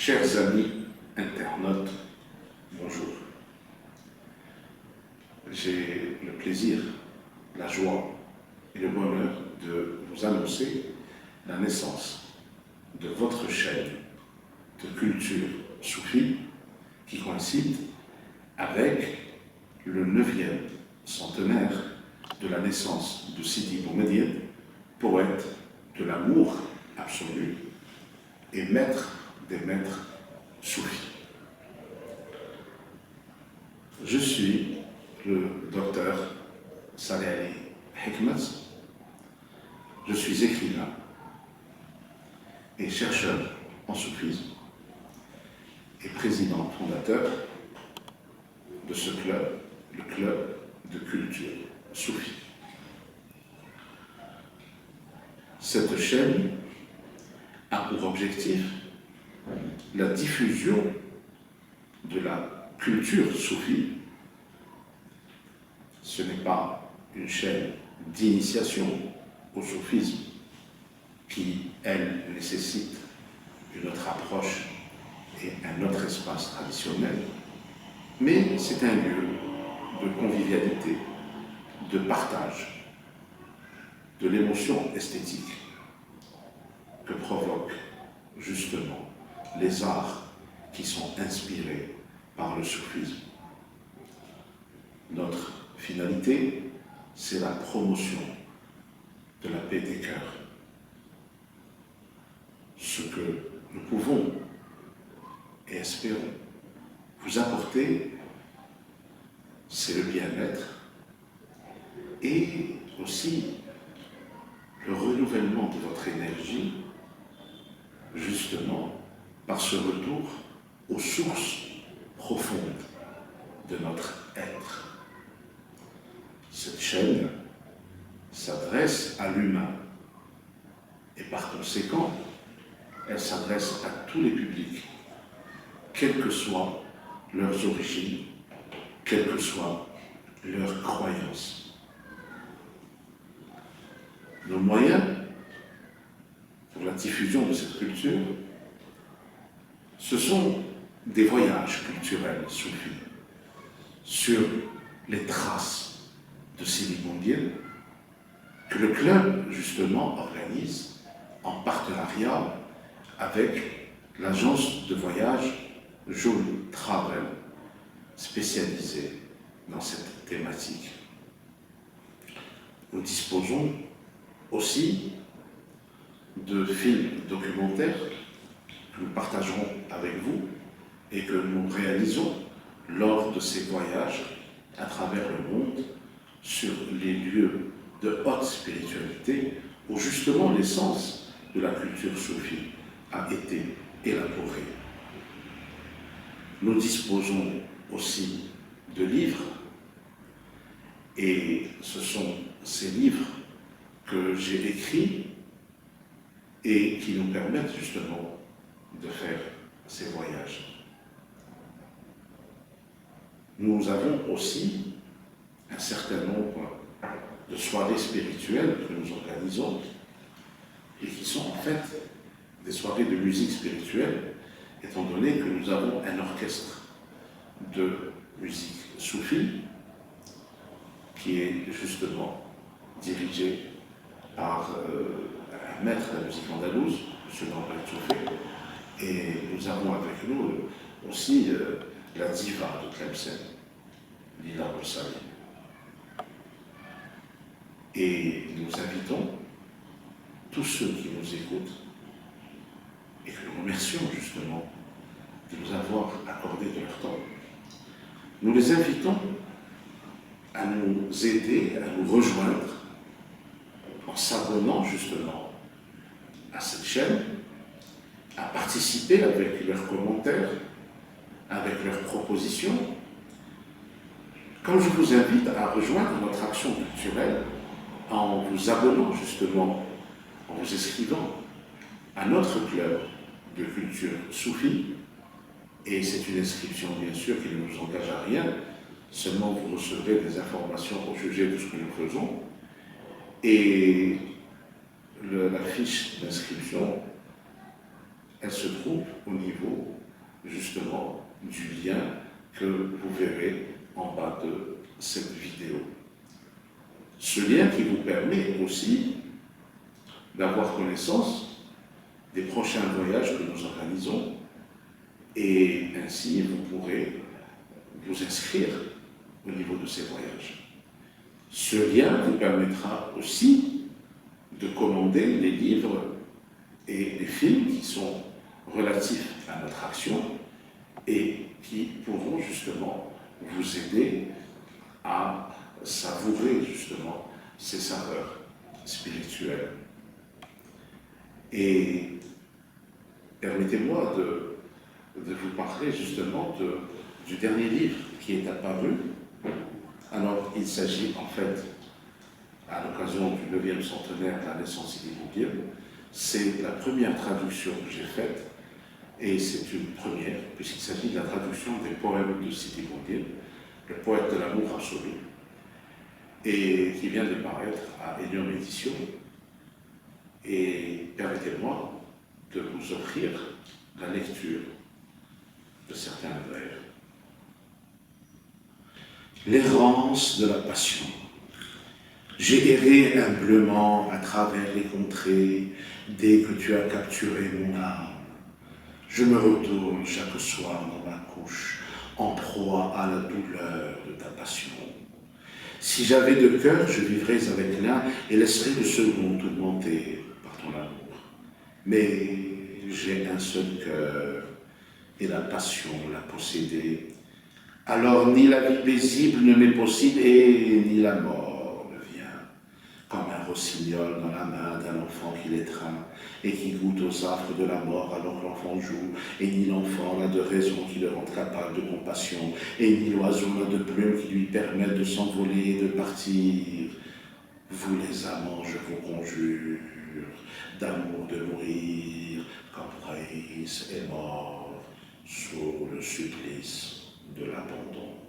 Chers amis internautes, bonjour. J'ai le plaisir, la joie et le bonheur de vous annoncer la naissance de votre chaîne de culture soufie qui coïncide avec le 9e centenaire de la naissance de Sidi Boumedienne, poète de l'amour absolu et maître des maîtres soufis. Je suis le docteur Saleh Ali Hikmat. Je suis écrivain et chercheur en soufisme et président fondateur de ce club, le club de culture soufie. Cette chaîne a pour objectif la diffusion de la culture soufie. Ce n'est pas une chaîne d'initiation au soufisme qui, elle, nécessite une autre approche et un autre espace traditionnel, mais c'est un lieu de convivialité, de partage, de l'émotion esthétique que provoquent justement les arts qui sont inspirés par le soufisme. Notre finalité, c'est la promotion de la paix des cœurs. Ce que nous pouvons et espérons vous apporter, c'est le bien-être et aussi le renouvellement de votre énergie, justement par ce retour aux sources profondes de notre être. Cette chaîne s'adresse à l'humain et par conséquent, elle s'adresse à tous les publics, quelles que soient leurs origines, quelles que soient leurs croyances. Nos moyens pour la diffusion de cette culture, ce sont des voyages culturels soufis sur les traces de Sidi Boumedienne que le club justement organise en partenariat avec l'agence de voyage Jaune Travel spécialisée dans cette thématique. Nous disposons aussi de films documentaires que nous partagerons avec vous et que nous réalisons lors de ces voyages à travers le monde sur les lieux de haute spiritualité où justement l'essence de la culture soufie a été élaborée. Nous disposons aussi de livres et ce sont ces livres que j'ai écrits et qui nous permettent justement de faire ces voyages. Nous avons aussi un certain nombre de soirées spirituelles que nous organisons et qui sont en fait des soirées de musique spirituelle, étant donné que nous avons un orchestre de musique soufie qui est justement dirigé par un maître de la musique andalouse, M. Nambal Toufé, et nous avons avec nous aussi la diva de Tlemcen, Lila Boussali. Et nous invitons tous ceux qui nous écoutent et que nous remercions justement de nous avoir accordé de leur temps. Nous les invitons à nous aider, à nous rejoindre en s'abonnant justement à cette chaîne, à participer avec leurs commentaires, avec leurs propositions, comme je vous invite à rejoindre notre action culturelle en vous abonnant justement, en vous inscrivant à notre club de culture soufie, et c'est une inscription bien sûr qui ne nous engage à rien, seulement vous recevrez des informations au sujet de ce que nous faisons, et la fiche d'inscription, elle se trouve au niveau justement du lien que vous verrez en bas de cette vidéo. Ce lien qui vous permet aussi d'avoir connaissance des prochains voyages que nous organisons, et ainsi vous pourrez vous inscrire au niveau de ces voyages. Ce lien vous permettra aussi de commander les livres et les films qui sont relatifs à notre action et qui pourront justement vous aider à savourer justement ces saveurs spirituelles. Et permettez-moi de vous parler justement du dernier livre qui est apparu. Alors, il s'agit en fait, à l'occasion du 9e centenaire de la naissance Sidi Bouguer, c'est la première traduction que j'ai faite, et c'est une première, puisqu'il s'agit de la traduction des poèmes de Sidi Bouguer, le poète de l'amour absolu, et qui vient de paraître à Énium Édition. Et permettez-moi de vous offrir la lecture de certains vers. L'errance de la passion. J'ai erré humblement à travers les contrées dès que tu as capturé mon âme. Je me retourne chaque soir dans ma couche, en proie à la douleur de ta passion. Si j'avais de cœur, je vivrais avec l'un et laisserais le second tourmenté par ton amour. Mais j'ai un seul cœur et la passion l'a possédé. Alors ni la vie paisible ne m'est possible et ni la mort ne vient. Comme un rossignol dans la main d'un enfant qui l'étreint et qui goûte aux affres de la mort alors que l'enfant joue, et ni l'enfant n'a de raison qui le rende capable de compassion, et ni l'oiseau n'a de plumes qui lui permettent de s'envoler et de partir. Vous les amants, je vous conjure, d'amour de mourir, quand Praïs est mort sous le supplice de l'abandon.